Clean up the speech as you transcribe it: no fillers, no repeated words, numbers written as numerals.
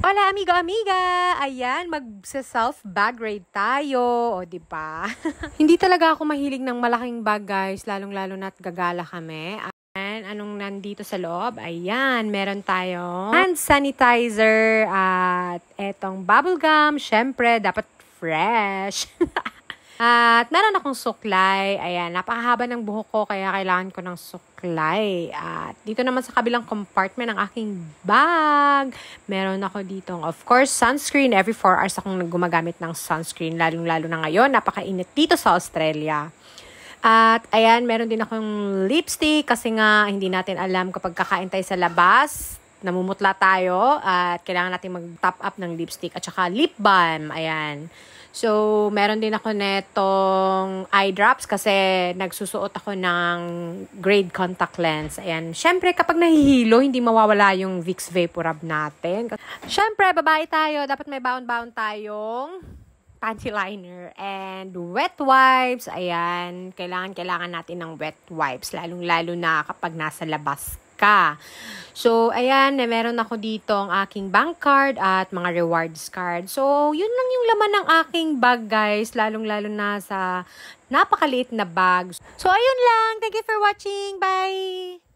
Hola amigo, amiga! Ayan, magsa-self bag raid tayo, o di ba? Hindi talaga ako mahilig ng malaking bag, guys, lalong-lalo na't gagala kami. Ayan, anong nandito sa loob? Ayan, meron tayong hand sanitizer at etong bubble gum. Syempre, dapat fresh. At meron akong suklay. Ayan, napakahaba ng buhok ko kaya kailangan ko ng suklay. At dito naman sa kabilang compartment ng aking bag, meron ako ditong, of course, sunscreen. Every 4 hours akong gumagamit ng sunscreen, lalong-lalo na ngayon. Napakainit dito sa Australia. At ayan, meron din akong lipstick kasi nga hindi natin alam kapag kakain tayo sa labas, namumutla tayo at kailangan natin mag-top up ng lipstick at saka lip balm. Ayan. So, meron din ako netong eye drops kasi nagsusuot ako ng grade contact lens. Ayan. Syempre, kapag nahihilo, hindi mawawala yung Vicks Vaporub natin. Syempre, babae tayo. Dapat may baon-baon tayong panty liner and wet wipes. Ayan. Kailangan natin ng wet wipes. Lalong-lalo na kapag nasa labas ka. So, ayan, meron ako dito ang aking bank card at mga rewards card. So, yun lang yung laman ng aking bag, guys. Lalong-lalo na sa napakaliit na bag. So, ayun lang. Thank you for watching. Bye!